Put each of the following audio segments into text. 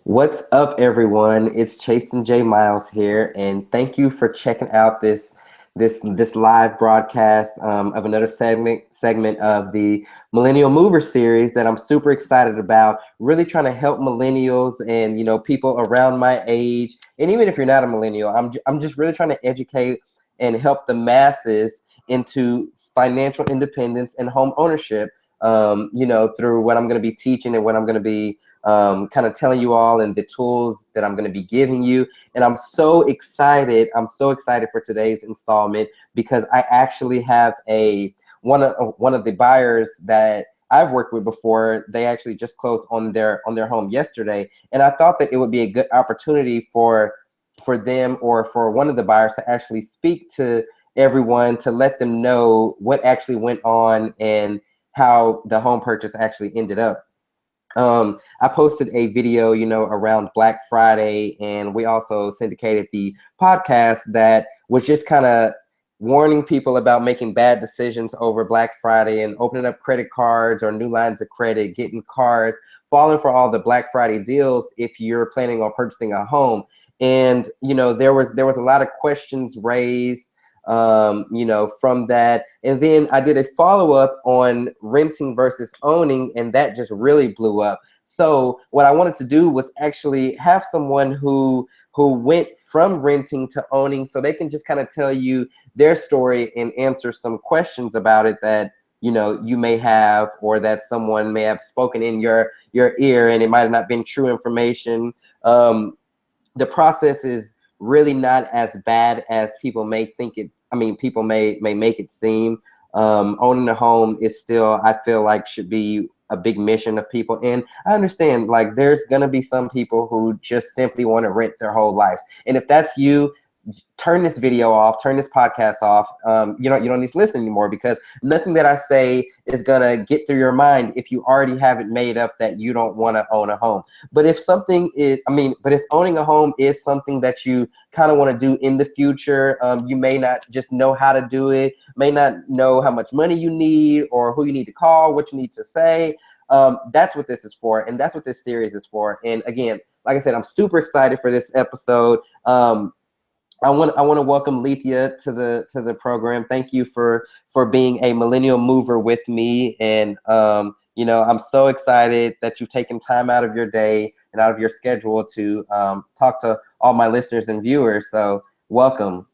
What's up, everyone? It's Chastin J Miles here, and thank you for checking out this live broadcast of another segment of the Millennial Mover series that I'm super excited about. Really trying to help millennials and people around my age, and even if you're not a millennial, I'm just really trying to educate and help the masses into financial independence and home ownership. Through what I'm going to be teaching and what I'm going to be kind of telling you all and the tools that I'm going to be giving you. And I'm so excited. I'm so excited for today's installment because I actually have one of the buyers that I've worked with before. They actually just closed on their home yesterday, and I thought that it would be a good opportunity for them or for one of the buyers to actually speak to everyone to let them know what actually went on and how the home purchase actually ended up. I posted a video, around Black Friday, and we also syndicated the podcast that was just kind of warning people about making bad decisions over Black Friday and opening up credit cards or new lines of credit, getting cars, falling for all the Black Friday deals if you're planning on purchasing a home. And there was a lot of questions raised from that. And then I did a follow-up on renting versus owning, and that just really blew up. So what I wanted to do was actually have someone who went from renting to owning, so they can just kind of tell you their story and answer some questions about it that you may have, or that someone may have spoken in your ear and it might have not been true information. The process is really not as bad as people may think it. I mean, people may make it seem. Owning a home is still, I feel like, should be a big mission of people. And I understand, like, there's gonna be some people who just simply want to rent their whole life. And if that's you, turn this video off, turn this podcast off. You don't need to listen anymore, because nothing that I say is gonna get through your mind if you already have it made up that you don't want to own a home. But if owning a home is something that you kind of want to do in the future, you may not just know how to do it, may not know how much money you need or who you need to call, what you need to say. That's what this is for, and that's what this series is for. And again, like I said, I'm super excited for this episode. I want to welcome Lethea to the program. Thank you for being a millennial mover with me, and I'm so excited that you've taken time out of your day and out of your schedule to talk to all my listeners and viewers. So welcome.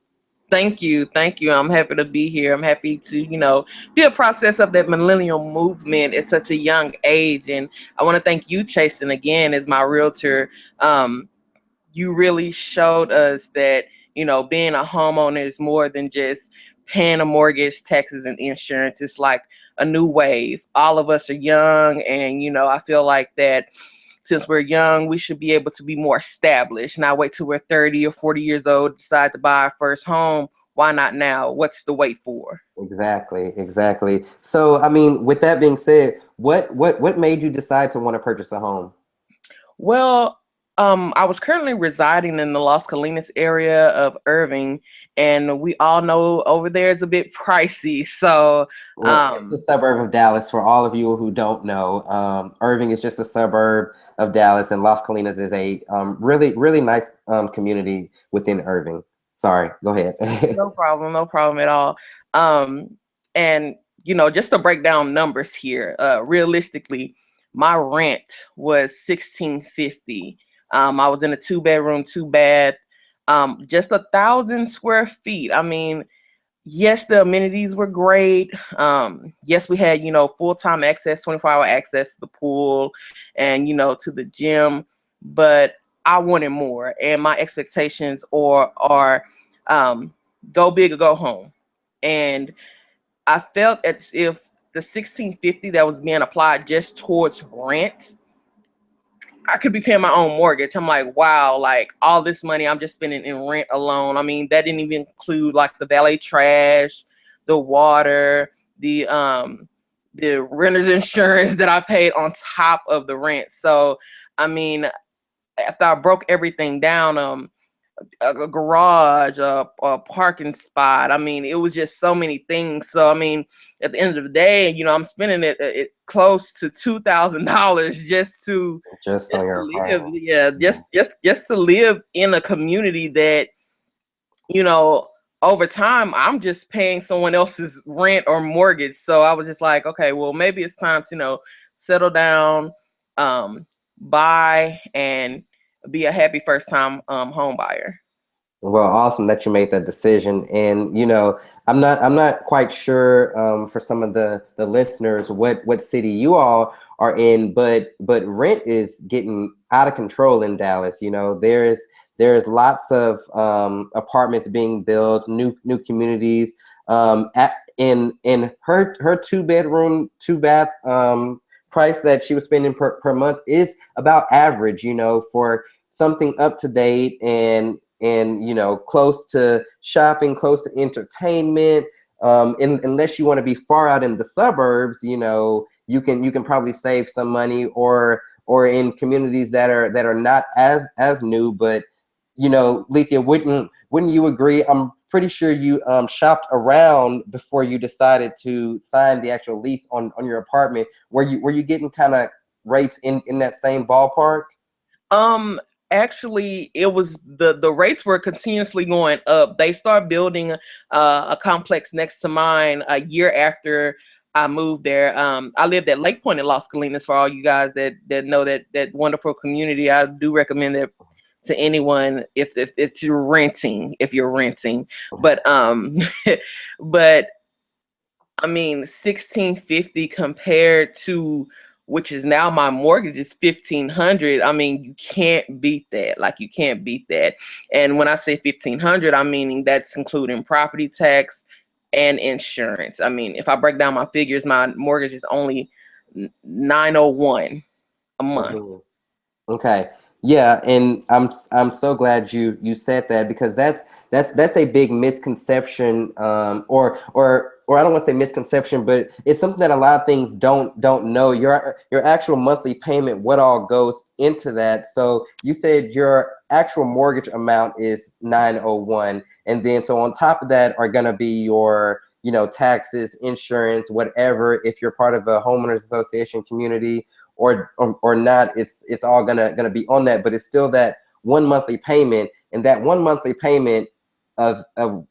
Thank you. I'm happy to be here. I'm happy to, be a process of that millennial movement at such a young age. And I want to thank you, Chastin, again, as my realtor. You really showed us that, being a homeowner is more than just paying a mortgage, taxes, and insurance. It's like a new wave. All of us are young, and, I feel like that since we're young, we should be able to be more established, not wait till we're 30 or 40 years old, decide to buy our first home. Why not now? What's the wait for? Exactly. So, I mean, with that being said, what made you decide to want to purchase a home? Well, I was currently residing in the Las Colinas area of Irving, and we all know over there is a bit pricey. So, Well, it's the suburb of Dallas. For all of you who don't know, Irving is just a suburb of Dallas, and Las Colinas is a really nice community within Irving. Sorry, go ahead. no problem at all. And just to break down numbers here, realistically, my rent was $1,650. I was in a 2-bedroom, 2-bath, just 1,000 square feet. I mean, yes, the amenities were great. Yes, we had, full-time access, 24-hour access to the pool and, to the gym, but I wanted more. And my expectations are go big or go home. And I felt as if the 1650 that was being applied just towards rent, I could be paying my own mortgage. I'm like, wow, like all this money I'm just spending in rent alone. I mean, that didn't even include like the valet trash, the water, the renter's insurance that I paid on top of the rent. So, I mean, after I broke everything down, a garage, a parking spot. I mean, it was just so many things. So I mean, at the end of the day, I'm spending it close to $2,000 Just on just to your live. home. Yeah, Yeah. just to live in a community that you know over time I'm just paying someone else's rent or mortgage. So I was just like, okay, well maybe it's time to settle down, um, buy and be a happy first time home buyer. Well, awesome that you made that decision. And I'm not quite sure for some of the listeners what city you all are in, but rent is getting out of control in Dallas. There's lots of apartments being built, new communities. In her two-bedroom, two-bath price that she was spending per month is about average, for something up to date and close to shopping, close to entertainment. Unless you want to be far out in the suburbs, you can probably save some money, or in communities that are not as new. But Lethea, wouldn't you agree? I'm pretty sure you shopped around before you decided to sign the actual lease on your apartment. Were you getting kind of rates in that same ballpark? Um, Actually, it was the rates were continuously going up. They started building a complex next to mine a year after I moved there. I lived at Lake Point in Las Colinas. For all you guys that know that wonderful community, I do recommend it to anyone if you're renting. If you're renting, but but I mean, 1650 compared to which is now my mortgage is 1500. I mean, you can't beat that. Like you can't beat that. And when I say 1500, I'm meaning that's including property tax and insurance. I mean, if I break down my figures, my mortgage is only 901 a month. Mhm. Okay. Yeah, and I'm so glad you said that, because that's a big misconception, or I don't want to say misconception, but it's something that a lot of things don't know. Your actual monthly payment, what all goes into that. So you said your actual mortgage amount is 901, and then so on top of that are gonna be your taxes, insurance, whatever. If you're part of a homeowners association community or not, it's all gonna be on that. But it's still that one monthly payment, and that one monthly payment of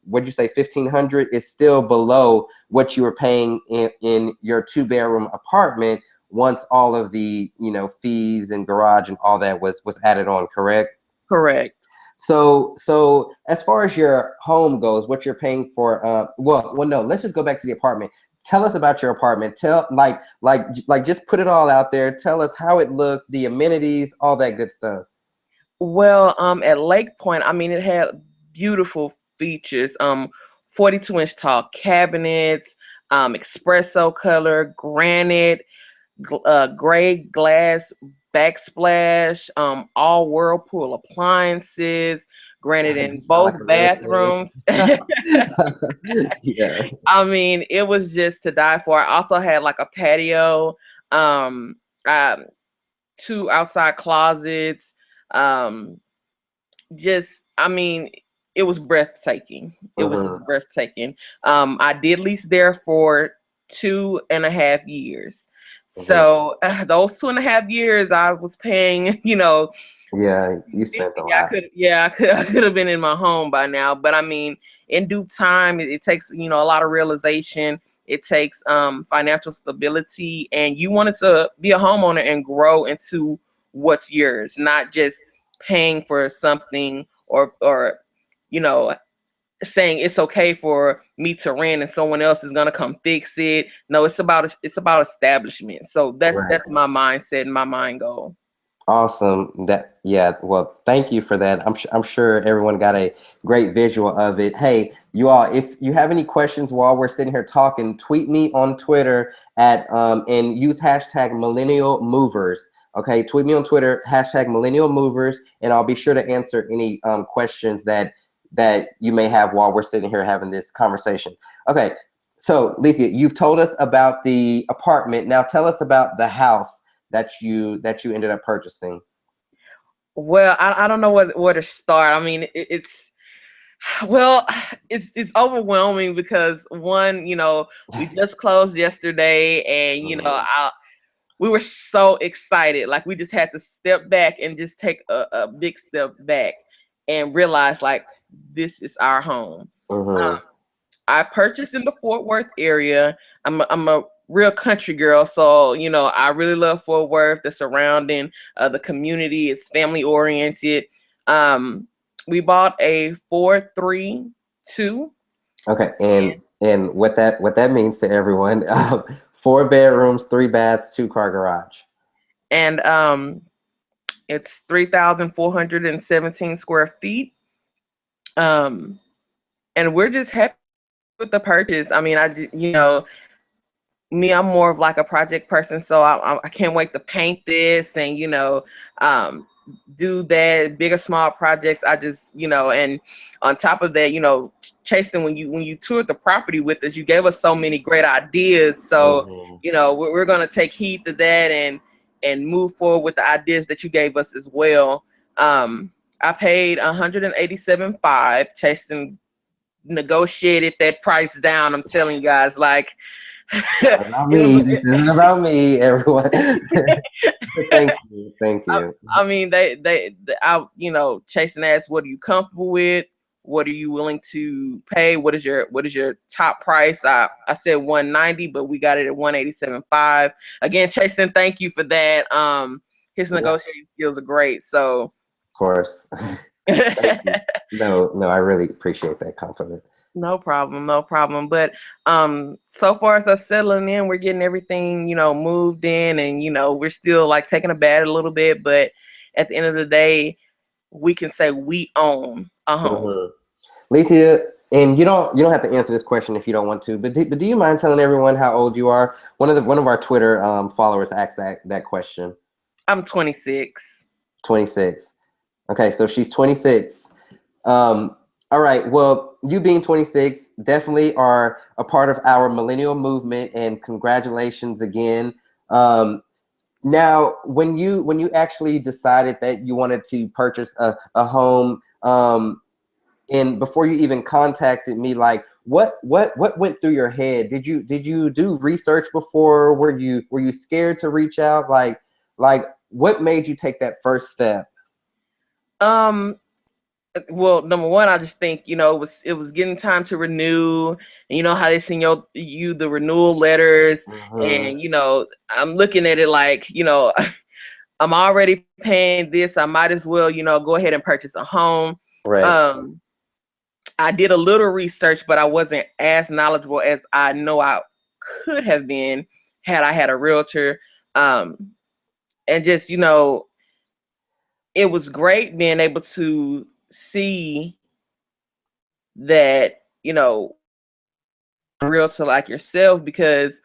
what'd you say, 1,500, is still below what you were paying in your two-bedroom apartment once all of the fees and garage and all that was added on, correct? Correct. So as far as your home goes, what you're paying for, well, no, let's just go back to the apartment. Tell us about your apartment. Tell like just put it all out there. Tell us how it looked, the amenities, all that good stuff. Well, at Lake Point, I mean, it had beautiful features. 42-inch tall cabinets, espresso color, granite, gray glass backsplash, all Whirlpool appliances, granted in You sound like both a realtor. bathrooms. Yeah. I mean, it was just to die for. I also had like a patio, um, um, two outside closets, um, just I mean, it was breathtaking. It was just Hmm. breathtaking. I did lease there for 2.5 years. Hmm. So those 2.5 years I was paying, Yeah, you spent a 50. I lot. could, yeah, I could have been in my home by now. But I mean, in due time, it takes, a lot of realization. It takes financial stability, and you wanted to be a homeowner and grow into what's yours, not just paying for something or you know saying it's okay for me to rent and someone else is gonna come fix it. No, it's about establishment. So that's Right. that's my mindset and my mind goal. Awesome. Yeah. Well, thank you for that. I'm sure everyone got a great visual of it. Hey, you all, if you have any questions while we're sitting here talking, tweet me on Twitter at and use hashtag Millennial Movers. Okay, tweet me on Twitter hashtag Millennial Movers, and I'll be sure to answer any questions that you may have while we're sitting here having this conversation. Okay. So, Lethea, you've told us about the apartment. Now, tell us about the house that you ended up purchasing. Well, I don't know where to start. I mean, well, it's overwhelming because one, we just closed yesterday, and Mhm. we were so excited. Like we just had to step back and just take a big step back and realize like this is our home. Mhm. I purchased in the Fort Worth area. I'm a real country girl, so I really love Fort Worth. The surrounding, the community, it's family oriented. Um, we bought a 432, Okay, and what that means to everyone, 4 bedrooms, 3 baths, 2-car garage. and it's 3,417 square feet. Um, and we're just happy with the purchase. I mean, me, I'm more of like a project person, so I can't wait to paint this and um, do that bigger small projects. I just and on top of that, Chasing, when you toured the property with us, you gave us so many great ideas. So Mhm. we're gonna take heed to that and move forward with the ideas that you gave us as well. I paid 187.5. Chasing negotiated that price down. I'm telling you guys, like Not about it was. me. This isn't about me, everyone. Thank you. Thank I, you. I mean, Chasing asked, "What are you comfortable with? What are you willing to pay? What is your top price?" I said 190, but we got it at 187.5. Again, Chasing, thank you for that. His Yeah, of negotiating skills are great. So. course. Thank you. No, no, I really appreciate that compliment. No problem, no problem. But so far as us settling in, we're getting everything, moved in, and we're still like taking a bath a little bit, but at the end of the day, we can say we own a home. Hmm. Lethea, and you don't have to answer this question if you don't want to, but do you mind telling everyone how old you are? One of our Twitter followers asked that question. I'm 26. 26. Okay, so she's 26. Um, all right. Well, you being 26 definitely are a part of our millennial movement, and congratulations again. Now, when you actually decided that you wanted to purchase a home, and before you even contacted me, like what went through your head? Did you do research before? Were you scared to reach out? Like what made you take that first step? Um, well, number one, I just think it was getting time to renew, and you know how they send you the renewal letters, Hmm. and I'm looking at it like I'm already paying this. I might as well, go ahead and purchase a home. Right. Um, I did a little research, but I wasn't as knowledgeable as I know I could have been had I had a realtor. Um, and just, it was great being able to see that, a realtor like yourself, because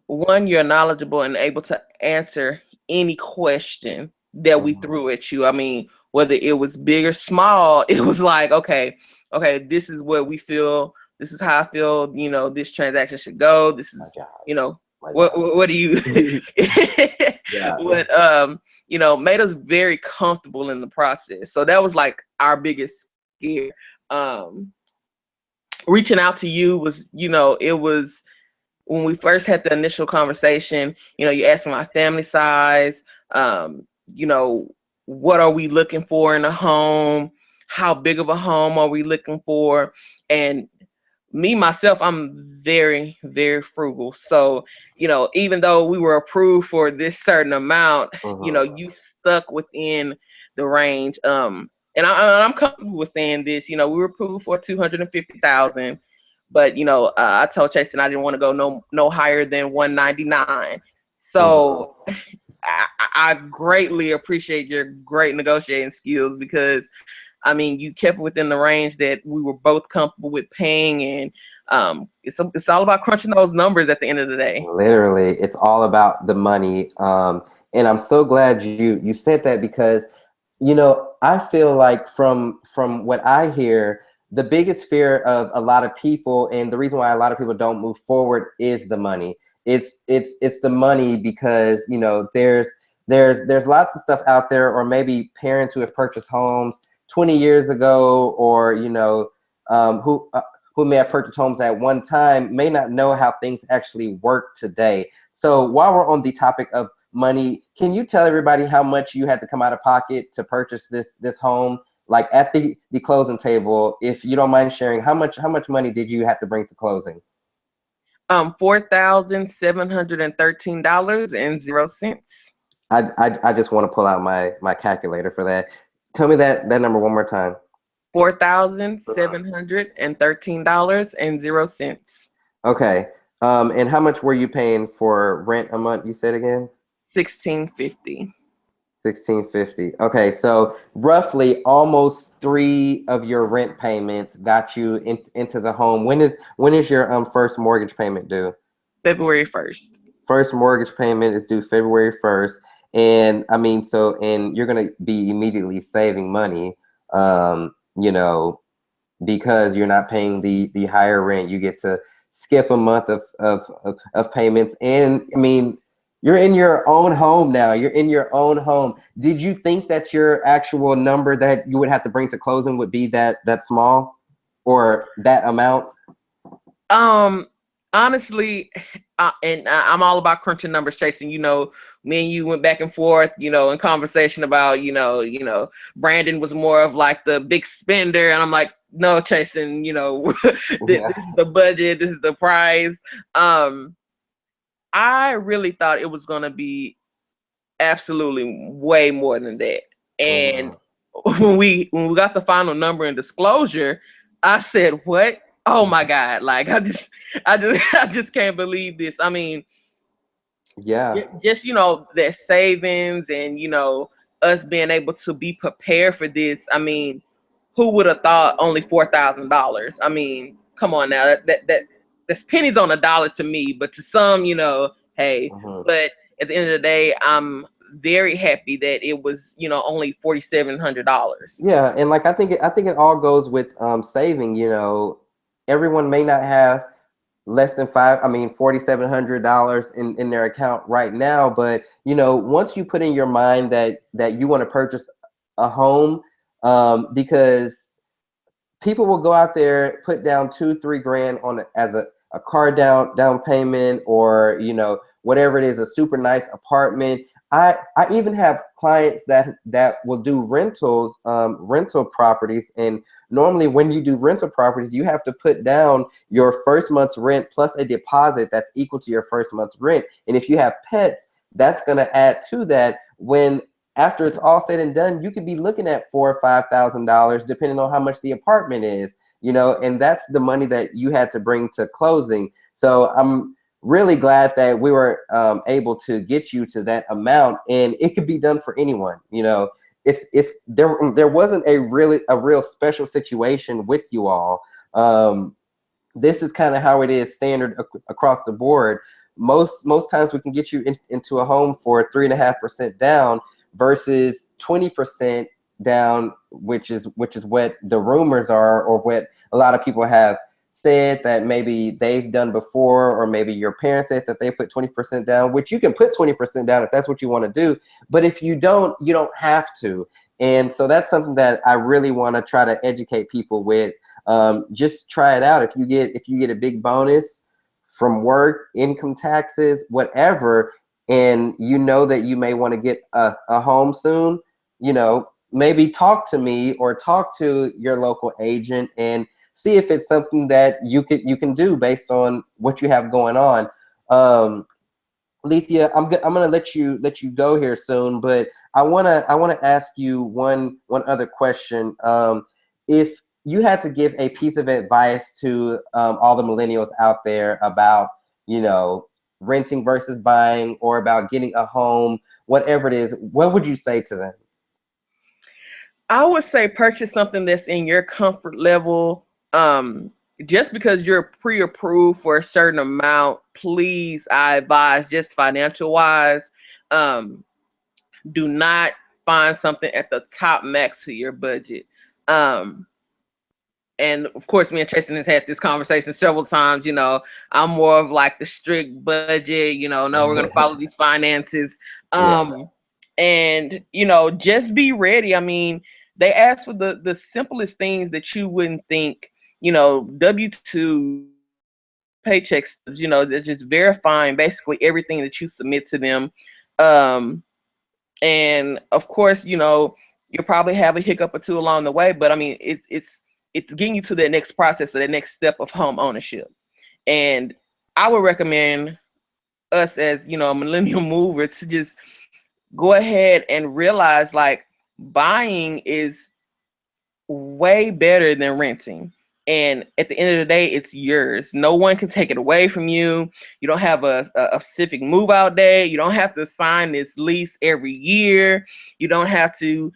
one, you're knowledgeable and able to answer any question that we Mhm. threw at you. I mean, whether it was big or small, it was like, okay, this is what we feel. This is how I feel. This transaction should go. This My is, job. you know, My what do you, job. Yeah. what made us very comfortable in the process. So that was like our biggest scare. Um, Reaching out to you was, it was when we first had the initial conversation. You asked me my family size, you know, what are we looking for in a home? How big of a home are we looking for? And me, myself, I'm very, very frugal. So, even though we were approved for this certain amount, Hmm. you stuck within the range. And I'm comfortable with saying this. We were approved for 250,000, but I told Chaston I didn't want to go no higher than 199. Hmm. So I greatly appreciate your great negotiating skills, because I mean, you kept within the range that we were both comfortable with paying, and it's all about crunching those numbers at the end of the day. Literally, it's all about the money. And I'm so glad you said that because I feel like from what I hear, the biggest fear of a lot of people, and the reason why a lot of people don't move forward, is the money. It's the money because there's there's lots of stuff out there, or maybe parents who have purchased homes 20 years ago, or who may have purchased homes at one time may not know how things actually work today. So while we're on the topic of money, can you tell everybody how much you had to come out of pocket to purchase this home? Like at the closing table, if you don't mind sharing, how much money did you have to bring to closing? $4,713.00. I just want to pull out my calculator for that. Tell me that number one more time. $4,713.00. Okay. And how much were you paying for rent a month? You said again? 1650. 1650. Okay, so roughly almost three of your rent payments got you into the home. When is your first mortgage payment due? February 1st. First mortgage payment is due February 1st. And I mean, and you're gonna be immediately saving money, because you're not paying the higher rent. You get to skip a month of payments. And I mean, you're in your own home now. You're in your own home. Did you think that your actual number that you would have to bring to closing would be that small, or that amount? Honestly, I'm all about crunching numbers, Chasing. Me and you went back and forth, in conversation about, Brandon was more of like the big spender, and I'm like, no, Chasing, this is the budget, this is the price. I really thought it was gonna be absolutely way more than that, and when we got the final number and disclosure, I said, what? Oh my God. Like I just can't believe this. I mean, Yeah. just their savings and us being able to be prepared for this. I mean, who would have thought only $4,000? I mean, come on now. That's pennies on a dollar to me, but to some, hey, but at the end of the day, I'm very happy that it was, only $4,700. Yeah, and like I think it all goes with saving. Everyone may not have less than $4,700 in their account right now, but once you put in your mind that you want to purchase a home, because people will go out there, put down 2-3 grand on it as a car down payment, or whatever it is, a super nice apartment. I even have clients that will do rentals, rental properties. And normally when you do rental properties, you have to put down your first month's rent plus a deposit that's equal to your first month's rent. And if you have pets, that's going to add to that. When after it's all said and done, you could be looking at $4,000 or $5,000, depending on how much the apartment is, and that's the money that you had to bring to closing. So I'm really glad that we were able to get you to that amount, and it could be done for anyone. There wasn't a real special situation with you all. This is kind of how it is standard across the board. Most times we can get you into a home for 3.5% down versus 20% down, which is what the rumors are, or what a lot of people have said that maybe they've done before, or maybe your parents said that they put 20% down, which you can put 20% down if that's what you want to do. But if you don't, you don't have to. And so that's something that I really want to try to educate people with. Just try it out. If you get a big bonus from work, income taxes, whatever, and that you may want to get a home soon, maybe talk to me or talk to your local agent and see if it's something that you can do based on what you have going on. Lethea, I'm gonna let you go here soon, but I wanna ask you one other question. If you had to give a piece of advice to all the millennials out there about renting versus buying, or about getting a home, whatever it is, what would you say to them? I would say purchase something that's in your comfort level. Just because you're pre-approved for a certain amount, please, I advise, just financial wise, do not find something at the top max to your budget. And of course, me and Chastin has had this conversation several times. I'm more of like the strict budget. No, we're gonna follow these finances. Yeah. And just be ready. I mean, they ask for the simplest things that you wouldn't think. W-2 paychecks, they're just verifying basically everything that you submit to them. And of course, you'll probably have a hiccup or two along the way, but I mean, it's getting you to that next process or that next step of home ownership. And I would recommend us as, a millennial mover to just go ahead and realize like buying is way better than renting. And at the end of the day, it's yours. No one can take it away from you. You don't have a specific move out day. You don't have to sign this lease every year. You don't have to,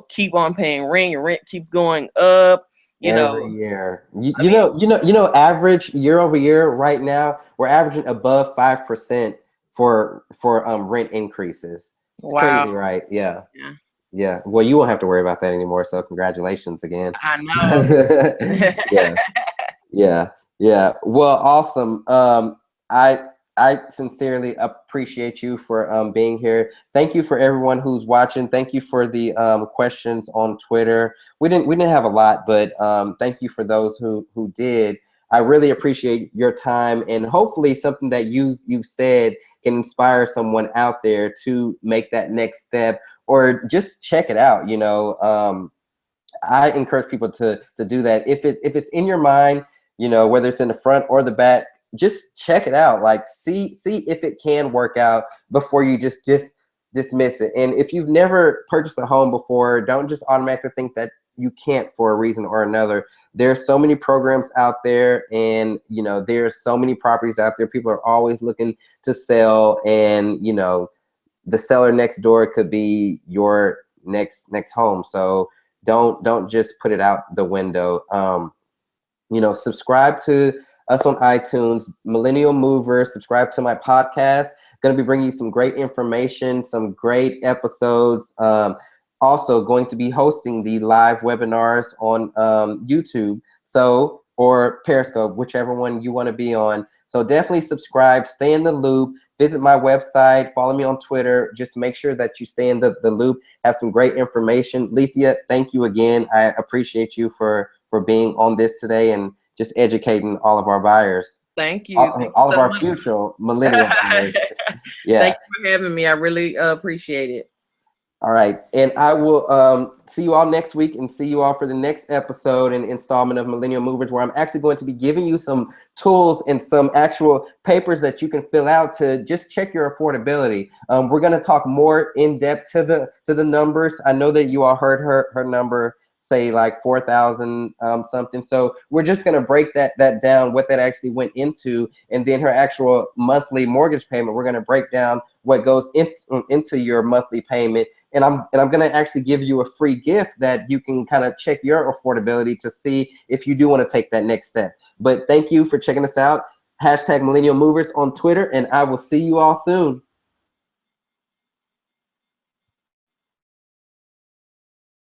keep on paying rent. Your rent keeps going up. Every year. I mean, Average year over year right now, we're averaging above 5% for rent increases. It's wow. crazy, right? Yeah. Yeah. Yeah. Well, you won't have to worry about that anymore. So congratulations again. I know. Yeah. Yeah. Yeah. Well, awesome. I sincerely appreciate you for being here. Thank you for everyone who's watching. Thank you for the questions on Twitter. We didn't have a lot, but thank you for those who did. I really appreciate your time, and hopefully something that you've said can inspire someone out there to make that next step or just check it out. I encourage people to do that. If it's in your mind, whether it's in the front or the back, just check it out. Like see if it can work out before you just dismiss it. And if you've never purchased a home before, don't just automatically think that you can't for a reason or another. There's so many programs out there, and there's so many properties out there. People are always looking to sell, and the seller next door could be your next home. So don't just put it out the window. Subscribe to us on iTunes, Millennial Mover. Subscribe to my podcast. Going to be bringing you some great information, some great episodes. Also going to be hosting the live webinars on YouTube, or Periscope, whichever one you want to be on. So definitely subscribe, stay in the loop, visit my website, follow me on Twitter. Just make sure that you stay in the loop, have some great information. Lethea, thank you again. I appreciate you for being on this today and just educating all of our buyers. Thank you. All of our future millennial buyers. Yeah. Thank you for having me. I really appreciate it. All right. And I will see you all next week, and see you all for the next episode and installment of Millennial Movers, where I'm actually going to be giving you some tools and some actual papers that you can fill out to just check your affordability. We're going to talk more in depth to the numbers. I know that you all heard her number say like 4,000 something. So we're just going to break that down, what that actually went into, and then her actual monthly mortgage payment. We're going to break down what goes into your monthly payment. And I'm going to actually give you a free gift that you can kind of check your affordability to see if you do want to take that next step. But thank you for checking us out. #Millennial Movers on Twitter, and I will see you all soon.